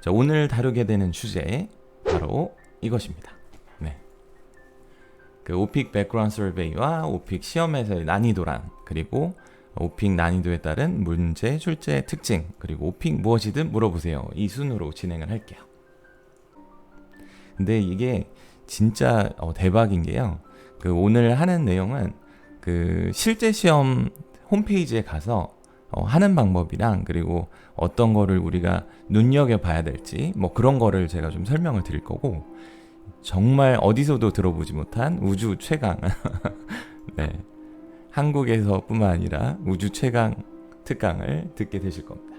자, 오늘 다루게 되는 주제 바로 이것입니다. 네. 그 오픽 백그라운드 서베이와 오픽 시험에서의 난이도란, 그리고 오픽 난이도에 따른 문제 출제 특징, 그리고 오픽 무엇이든 물어보세요. 이 순으로 진행을 할게요. 근데 이게 진짜 대박인 게요. 그 오늘 하는 내용은 그 실제 시험 홈페이지에 가서 하는 방법이랑, 그리고 어떤 거를 우리가 눈여겨봐야 될지 뭐 그런 거를 제가 좀 설명을 드릴 거고, 정말 어디서도 들어보지 못한 우주 최강 네, 한국에서뿐만 아니라 우주 최강 특강을 듣게 되실 겁니다.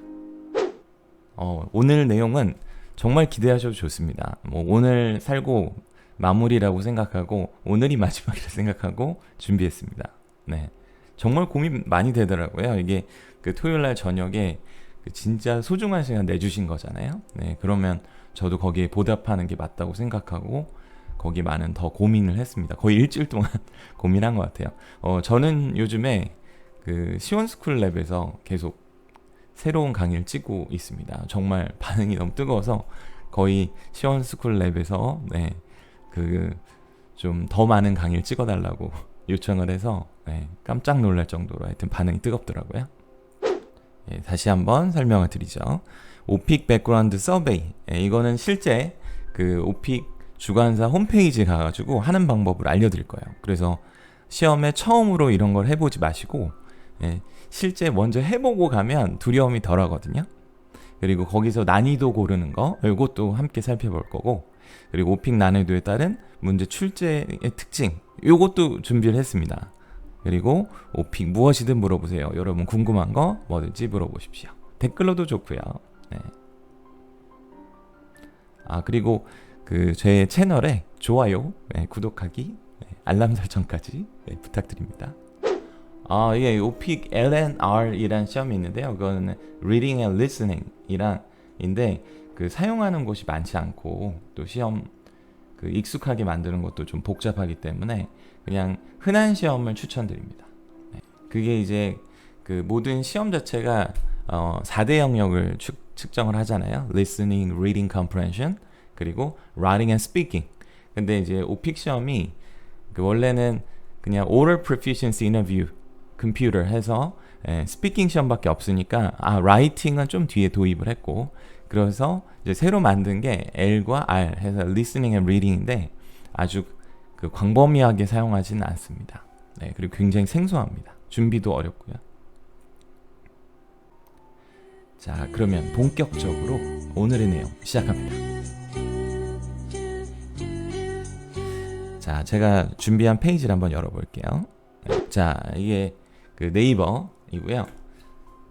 오늘 내용은 정말 기대하셔도 좋습니다. 뭐 오늘 살고 마무리라고 생각하고, 오늘이 마지막이라 생각하고 준비했습니다. 네, 정말 고민 많이 되더라고요. 이게 그 토요일날 저녁에 그 진짜 소중한 시간 내주신 거잖아요. 네, 그러면 저도 거기에 보답하는 게 맞다고 생각하고 거기 많은 더 고민을 했습니다. 거의 일주일 동안 고민한 것 같아요. 저는 요즘에 그 시원스쿨랩에서 계속 새로운 강의를 찍고 있습니다. 정말 반응이 너무 뜨거워서 거의 시원스쿨랩에서 네, 그 좀 더 많은 강의를 찍어달라고 요청을 해서 네, 깜짝 놀랄 정도로 하여튼 반응이 뜨겁더라고요. 예, 다시 한번 설명을 드리죠. 오픽 백그라운드 서베이, 이거는 실제 그 오픽 주관사 홈페이지에 가가지고 하는 방법을 알려드릴 거예요. 그래서 시험에 처음으로 이런 걸 해보지 마시고, 실제 먼저 해보고 가면 두려움이 덜 하거든요. 그리고 거기서 난이도 고르는 거, 이것도 함께 살펴볼 거고, 그리고 오픽 난이도에 따른 문제 출제의 특징, 이것도 준비를 했습니다. 그리고 오픽 무엇이든 물어보세요. 여러분 궁금한 거 뭐든지 물어보십시오. 댓글로도 좋고요. 네. 그리고 그 제 채널에 좋아요, 구독하기, 알람 설정까지 부탁드립니다. 이게 오픽 LNR이란 시험이 있는데요. 그거는 Reading and Listening 인데 그 사용하는 곳이 많지 않고, 또 시험 그 익숙하게 만드는 것도 좀 복잡하기 때문에 그냥 흔한 시험을 추천드립니다. 그게 이제 그 모든 시험 자체가 4대 영역을 측정을 하잖아요. Listening, Reading Comprehension, 그리고 Writing and Speaking. 근데 이제 오픽 시험이 그 원래는 그냥 Oral Proficiency Interview Computer 해서 스피킹 시험밖에 없으니까 라이팅은 좀 뒤에 도입을 했고, 그래서 이제 새로 만든 게 L과 R 해서 Listening and Reading인데 아주 그 광범위하게 사용하지는 않습니다. 네, 그리고 굉장히 생소합니다. 준비도 어렵고요. 자, 그러면 본격적으로 오늘의 내용 시작합니다. 자, 제가 준비한 페이지를 한번 열어볼게요. 자, 이게 그 네이버이고요.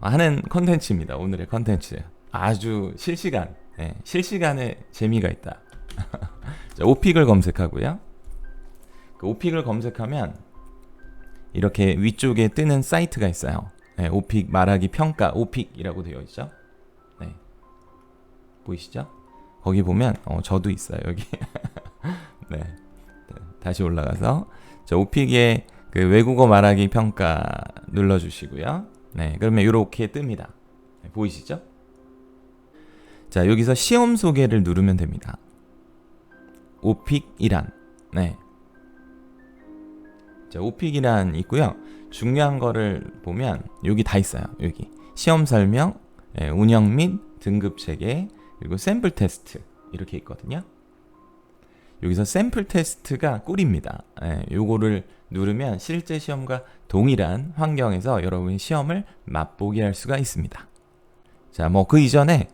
하는 컨텐츠입니다. 오늘의 컨텐츠. 아주 실시간, 실시간에 재미가 있다. 자, 오픽을 검색하고요. 그 오픽을 검색하면 이렇게 위쪽에 뜨는 사이트가 있어요. 오픽 말하기 평가 오픽이라고 되어 있죠. 네, 보이시죠? 거기 보면 저도 있어요. 여기. 네, 다시 올라가서 저 오픽의 그 외국어 말하기 평가 눌러주시고요. 네, 그러면 이렇게 뜹니다. 네, 보이시죠? 자, 여기서 시험 소개를 누르면 됩니다. 오픽이란, 네. 자, 오픽이란 있고요. 중요한 거를 보면 여기 다 있어요. 여기 시험 설명, 운영 및 등급 체계, 그리고 샘플 테스트 이렇게 있거든요. 여기서 샘플 테스트가 꿀입니다. 요거를 누르면 실제 시험과 동일한 환경에서 여러분이 시험을 맛보게 할 수가 있습니다. 자, 뭐 그 이전에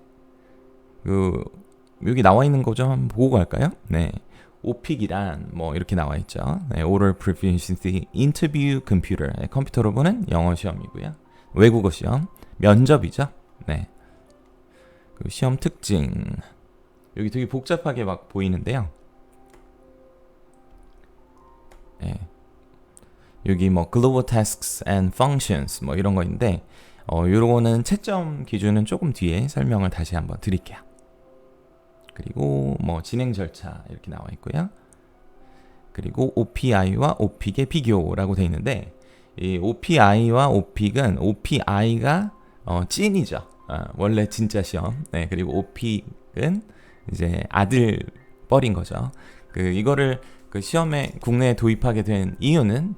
여기 나와 있는 거 좀 한번 보고 갈까요? 네, 오픽이란 뭐 이렇게 나와 있죠. 네, Oral Proficiency Interview Computer, 컴퓨터로 보는 영어 시험이고요. 외국어 시험, 면접이죠. 네, 그 시험 특징 여기 되게 복잡하게 막 보이는데요. 네, 여기 뭐 Global Tasks and Functions 뭐 이런 거 있는데 요거는 채점 기준은 조금 뒤에 설명을 다시 한번 드릴게요. 그리고 뭐 진행 절차 이렇게 나와 있고요. 그리고 OPI와 오픽의 비교라고 되어 있는데, 이 OPI와 오픽은 OPI가 찐이죠. 원래 진짜 시험. 네, 그리고 이제 아들 뻘인 거죠. 이거를 시험에 국내에 도입하게 된 이유는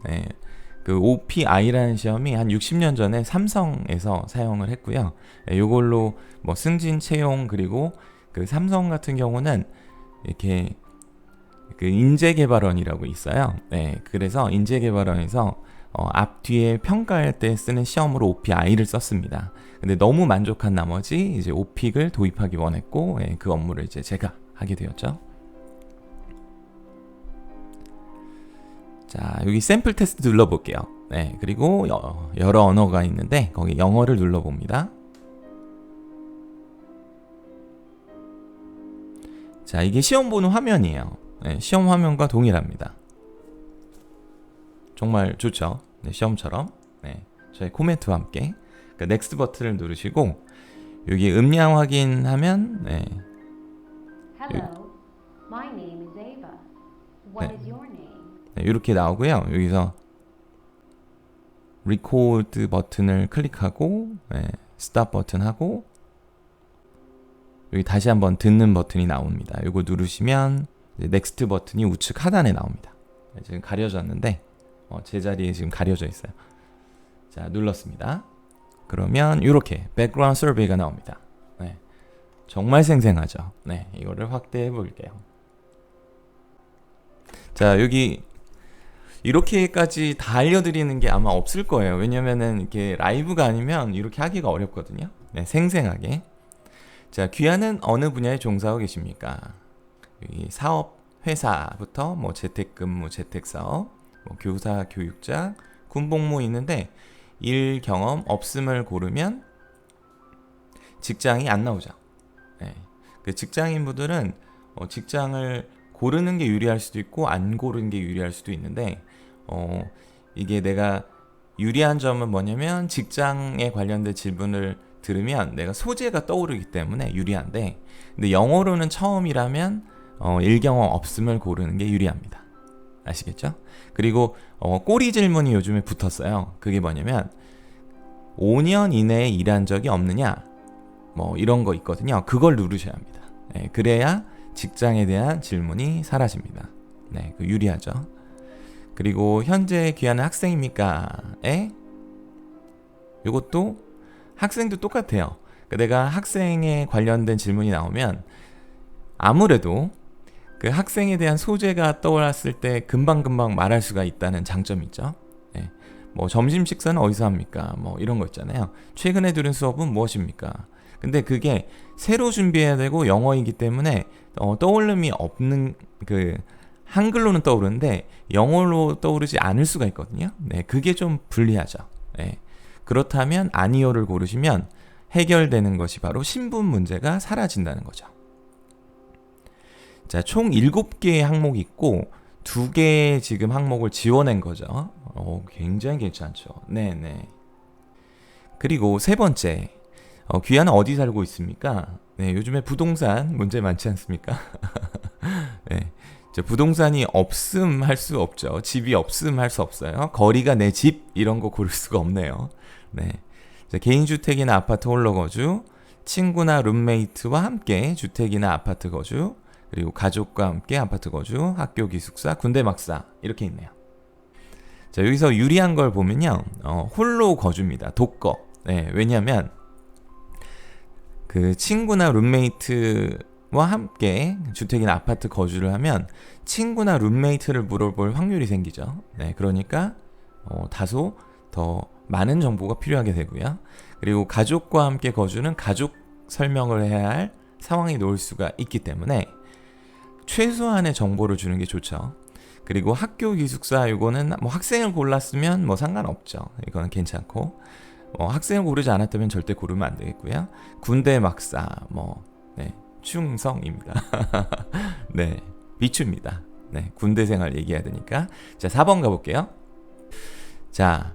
OPI라는 시험이 한 60년 전에 삼성에서 사용을 했고요. 이걸로 뭐 승진 채용 그리고 삼성 같은 경우는 이렇게 인재개발원이라고 있어요. 그래서 인재개발원에서 앞뒤에 평가할 때 쓰는 시험으로 OPI를 썼습니다. 근데 너무 만족한 나머지 이제 OPIC을 도입하기 원했고 그 업무를 이제 제가 하게 되었죠. 자, 여기 샘플 테스트 눌러볼게요. 그리고 여러 언어가 있는데 거기 영어를 눌러봅니다. 자, 이게 시험 보는 화면이에요. 시험 화면과 동일합니다. 정말 좋죠? 시험처럼. 저희 코멘트와 함께. 넥스트 버튼을 누르시고 여기 음량 확인하면 Hello, my name is Ava. What is your name? 이렇게 나오고요. 여기서 리코드 버튼을 클릭하고 스탑 버튼 하고 여기 다시 한번 듣는 버튼이 나옵니다. 이거 누르시면 넥스트 버튼이 우측 하단에 나옵니다. 지금 가려졌는데 제자리에 지금 가려져 있어요. 자, 눌렀습니다. 그러면 이렇게 백그라운드 서베이가 나옵니다. 정말 생생하죠. 이거를 확대해 볼게요. 자, 여기 이렇게까지 다 알려드리는 게 아마 없을 거예요. 왜냐면은 이렇게 라이브가 아니면 이렇게 하기가 어렵거든요. 생생하게. 자, 귀하는 어느 분야에 종사하고 계십니까? 여기 사업, 회사부터 뭐 재택근무, 재택사업, 뭐 교사, 교육자, 군복무 있는데 일 경험 없음을 고르면 직장이 안 나오죠. 직장인분들은 직장을 고르는 게 유리할 수도 있고 안 고르는 게 유리할 수도 있는데 이게 내가 유리한 점은 뭐냐면 직장에 관련된 질문을 들으면 내가 소재가 떠오르기 때문에 유리한데 근데 영어로는 처음이라면 일 경험 없음을 고르는 게 유리합니다. 아시겠죠? 그리고 꼬리 질문이 요즘에 붙었어요. 그게 뭐냐면 5년 이내에 일한 적이 없느냐 뭐 이런 거 있거든요. 그걸 누르셔야 합니다. 그래야 직장에 대한 질문이 사라집니다. 유리하죠. 그리고 현재 귀하는 학생입니까? 이것도 학생도 똑같아요. 내가 학생에 관련된 질문이 나오면 아무래도 그 학생에 대한 소재가 떠올랐을 때 금방금방 말할 수가 있다는 장점이 있죠. 뭐 점심 식사는 어디서 합니까? 뭐 이런 거 있잖아요. 최근에 들은 수업은 무엇입니까? 근데 그게 새로 준비해야 되고 영어이기 때문에 떠올림이 없는 한글로는 떠오르는데 영어로 떠오르지 않을 수가 있거든요. 그게 좀 불리하죠. 그렇다면 아니요를 고르시면 해결되는 것이 바로 신분 문제가 사라진다는 거죠. 자, 총 7개의 항목이 있고 2개의 지금 항목을 지워낸 거죠. 굉장히 괜찮죠. 그리고 세 번째, 귀하는 어디 살고 있습니까? 요즘에 부동산 문제 많지 않습니까? 부동산이 없음 할 수 없죠. 집이 없음 할 수 없어요. 거리가 내 집 이런 거 고를 수가 없네요. 개인주택이나 아파트 홀로 거주, 친구나 룸메이트와 함께 주택이나 아파트 거주, 그리고 가족과 함께 아파트 거주, 학교 기숙사, 군대 막사 이렇게 있네요. 자, 여기서 유리한 걸 보면요, 홀로 거주입니다. 독거. 왜냐하면 그 친구나 룸메이트와 함께 주택이나 아파트 거주를 하면 친구나 룸메이트를 물어볼 확률이 생기죠. 그러니까 다소 더 많은 정보가 필요하게 되고요. 그리고 가족과 함께 거주는 가족 설명을 해야 할 상황이 놓일 수가 있기 때문에 최소한의 정보를 주는 게 좋죠. 그리고 학교 기숙사 이거는 뭐 학생을 골랐으면 뭐 상관없죠. 이거는 괜찮고 학생을 고르지 않았다면 절대 고르면 안 되겠고요. 군대 막사 충성입니다. 비추입니다. 군대 생활 얘기해야 되니까. 자, 4번 가볼게요. 자,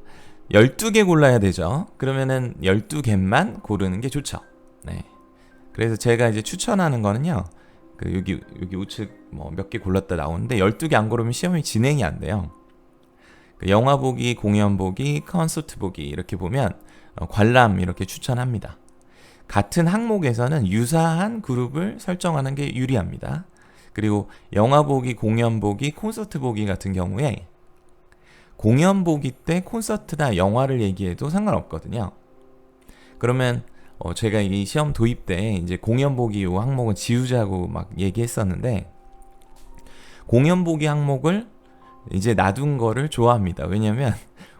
12개 골라야 되죠. 그러면은 12개만 고르는 게 좋죠. 그래서 제가 이제 추천하는 거는요. 여기 우측 몇 개 골랐다 나오는데 12개 안 고르면 시험이 진행이 안 돼요. 영화 보기, 공연 보기, 콘서트 보기 이렇게 보면 관람 이렇게 추천합니다. 같은 항목에서는 유사한 그룹을 설정하는 게 유리합니다. 그리고 영화 보기, 공연 보기, 콘서트 보기 같은 경우에 공연 보기 때 콘서트나 영화를 얘기해도 상관없거든요. 그러면 제가 이 시험 도입 때 이제 공연 보기 요 항목은 지우자고 막 얘기했었는데 공연 보기 항목을 이제 놔둔 거를 좋아합니다. 왜냐면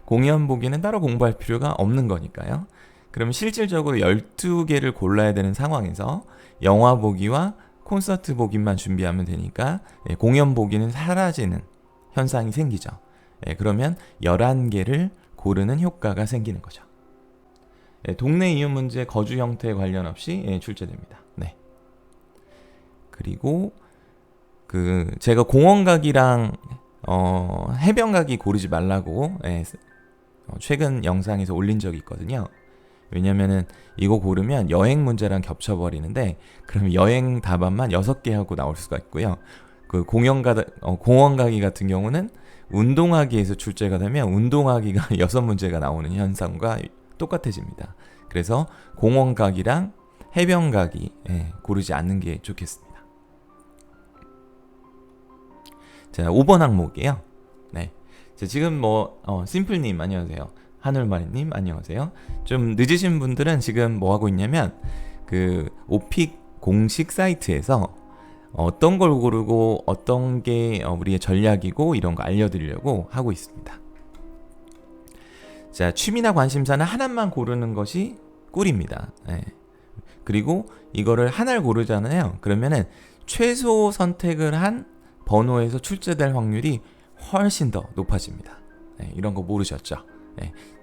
공연 보기는 따로 공부할 필요가 없는 거니까요. 그럼 실질적으로 12개를 골라야 되는 상황에서 영화 보기와 콘서트 보기만 준비하면 되니까 공연 보기는 사라지는 현상이 생기죠. 그러면 11개를 고르는 효과가 생기는 거죠. 동네 이웃 문제 거주 형태에 관련 없이 출제됩니다. 네. 그리고 제가 공원 가기랑 해변 가기 고르지 말라고 최근 영상에서 올린 적이 있거든요. 왜냐면은 이거 고르면 여행 문제랑 겹쳐버리는데 그럼 여행 답안만 6개 하고 나올 수가 있고요. 공원 가기 같은 경우는 운동하기에서 출제가 되면 운동하기가 6문제가 나오는 현상과 똑같아집니다. 그래서 공원 가기랑 해변 가기 고르지 않는 게 좋겠습니다. 자, 5번 항목이에요. 네. 자, 지금 심플님 안녕하세요. 하늘마리님 안녕하세요. 좀 늦으신 분들은 지금 뭐 하고 있냐면 오픽 공식 사이트에서 어떤 걸 고르고 어떤 게 우리의 전략이고 이런 거 알려드리려고 하고 있습니다. 자, 취미나 관심사는 하나만 고르는 것이 꿀입니다. 그리고 이거를 하나를 고르잖아요. 그러면은 최소 선택을 한 번호에서 출제될 확률이 훨씬 더 높아집니다. 이런 거 모르셨죠?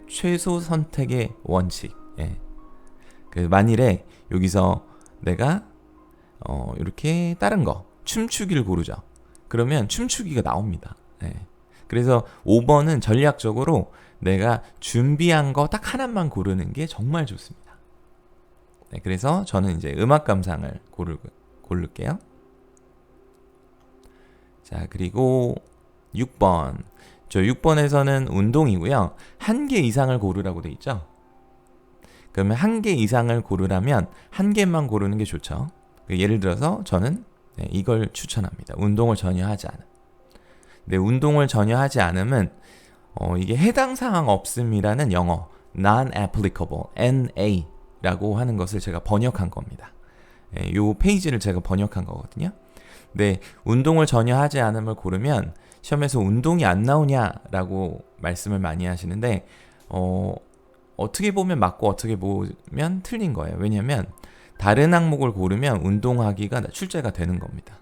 최소 선택의 원칙. 만일에 여기서 내가 이렇게 다른 거 춤추기를 고르죠. 그러면 춤추기가 나옵니다. 그래서 5번은 전략적으로 내가 준비한 거 딱 하나만 고르는 게 정말 좋습니다. 그래서 저는 이제 음악 감상을 고를게요. 자, 그리고 6번. 저 6번에서는 운동이고요. 1개 이상을 고르라고 돼 있죠. 그러면 1개 이상을 고르라면 1개만 고르는 게 좋죠. 예를 들어서 저는 이걸 추천합니다. 운동을 전혀 하지 않음. 근데 운동을 전혀 하지 않음은 이게 해당 사항 없음이라는 영어 non-applicable, NA라고 하는 것을 제가 번역한 겁니다. 이 페이지를 제가 번역한 거거든요. 근데 운동을 전혀 하지 않음을 고르면 시험에서 운동이 안 나오냐라고 말씀을 많이 하시는데 어떻게 보면 맞고 어떻게 보면 틀린 거예요. 왜냐하면 다른 항목을 고르면 운동하기가 출제가 되는 겁니다.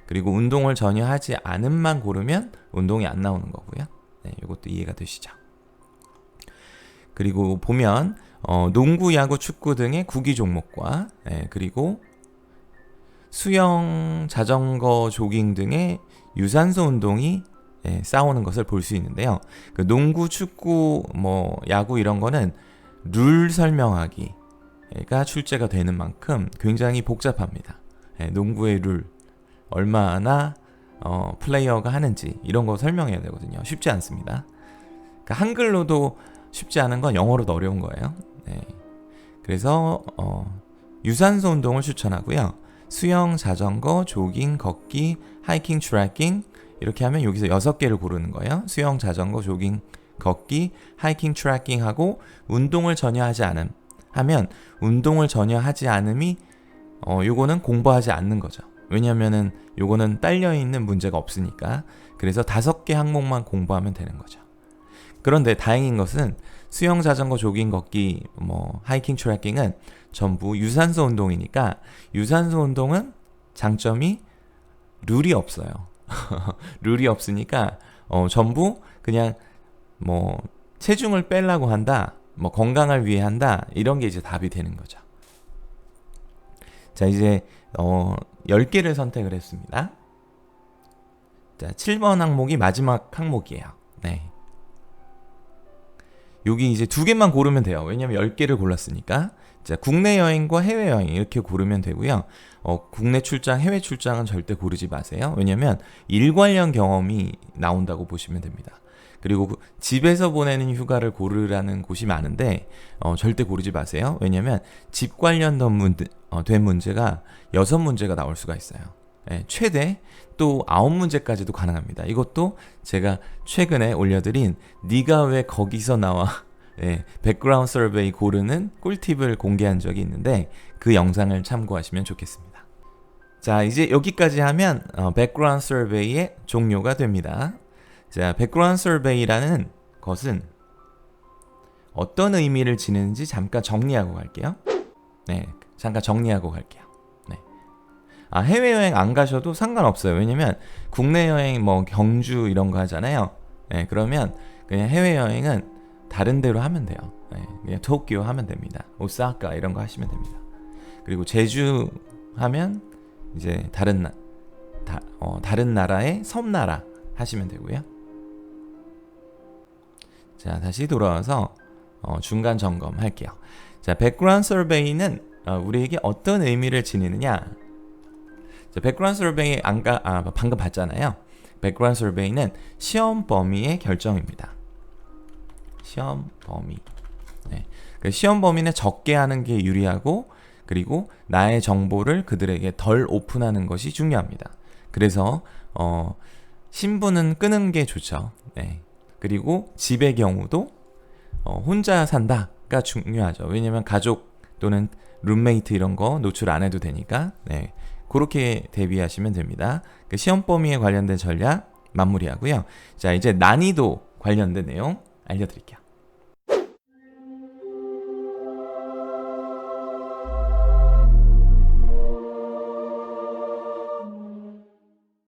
그리고 운동을 전혀 하지 않음만 고르면 운동이 안 나오는 거고요. 이것도 이해가 되시죠? 그리고 보면 농구, 야구, 축구 등의 구기 종목과 그리고 수영, 자전거, 조깅 등의 유산소 운동이 싸우는 것을 볼 수 있는데요. 농구, 축구, 야구 이런 거는 룰 설명하기가 출제가 되는 만큼 굉장히 복잡합니다. 농구의 룰, 얼마나 플레이어가 하는지 이런 거 설명해야 되거든요. 쉽지 않습니다. 그러니까 한글로도 쉽지 않은 건 영어로도 어려운 거예요. 그래서 유산소 운동을 추천하고요. 수영, 자전거, 조깅, 걷기, 하이킹, 트래킹 이렇게 하면 여기서 6개를 고르는 거예요. 수영, 자전거, 조깅, 걷기, 하이킹, 트래킹 하고 운동을 전혀 하지 않음 하면 운동을 전혀 하지 않음이 요거는 공부하지 않는 거죠. 왜냐면은 요거는 딸려있는 문제가 없으니까. 그래서 5개 항목만 공부하면 되는 거죠. 그런데 다행인 것은 수영, 자전거, 조깅, 걷기, 하이킹, 트래킹은 전부 유산소 운동이니까 유산소 운동은 장점이 룰이 없어요. 룰이 없으니까 전부 그냥 체중을 빼려고 한다, 건강을 위해 한다 이런 게 이제 답이 되는 거죠. 자, 이제 10개를 선택을 했습니다. 자, 7번 항목이 마지막 항목이에요. 여기 이제 2개만 고르면 돼요. 왜냐면 10개를 골랐으니까 자, 국내 여행과 해외 여행 이렇게 고르면 되고요. 국내 출장, 해외 출장은 절대 고르지 마세요. 왜냐면 일 관련 경험이 나온다고 보시면 됩니다. 그리고 집에서 보내는 휴가를 고르라는 곳이 많은데 절대 고르지 마세요. 왜냐면 집 관련된 된 문제가 6문제가 나올 수가 있어요. 예, 최대 또 9문제까지도 가능합니다. 이것도 제가 최근에 올려드린 네가 왜 거기서 나와 예, 백그라운드 서베이 고르는 꿀팁을 공개한 적이 있는데 그 영상을 참고하시면 좋겠습니다. 자, 이제 여기까지 하면 백그라운드 서베이의 종료가 됩니다. 자, 백그라운드 서베이라는 것은 어떤 의미를 지니는지 잠깐 정리하고 갈게요. 네, 잠깐 정리하고 갈게요. 네. 해외여행 안 가셔도 상관없어요. 왜냐면 국내 여행 뭐 경주 이런 거 하잖아요. 네, 그러면 그냥 해외여행은 다른 데로 하면 돼요. 네, 그냥 도쿄 하면 됩니다. 오사카 이런 거 하시면 됩니다. 그리고 제주 하면 이제 다른 나라의 섬나라 하시면 되고요. 자, 다시 돌아와서 중간 점검 할게요. 자, 백그라운드 서베이는 우리에게 어떤 의미를 지니느냐? 자, 백그라운드 서베이 방금 봤잖아요. 백그라운드 서베이는 시험 범위의 결정입니다. 시험 범위. 네. 그 시험 범위는 적게 하는 게 유리하고, 그리고 나의 정보를 그들에게 덜 오픈하는 것이 중요합니다. 그래서 신분은 끄는 게 좋죠. 네. 그리고 집의 경우도 혼자 산다가 중요하죠. 왜냐면 가족 또는 룸메이트 이런 거 노출 안 해도 되니까. 네. 그렇게 대비하시면 됩니다. 그 시험 범위에 관련된 전략 마무리하고요. 자, 이제 난이도 관련된 내용 알려드릴게요.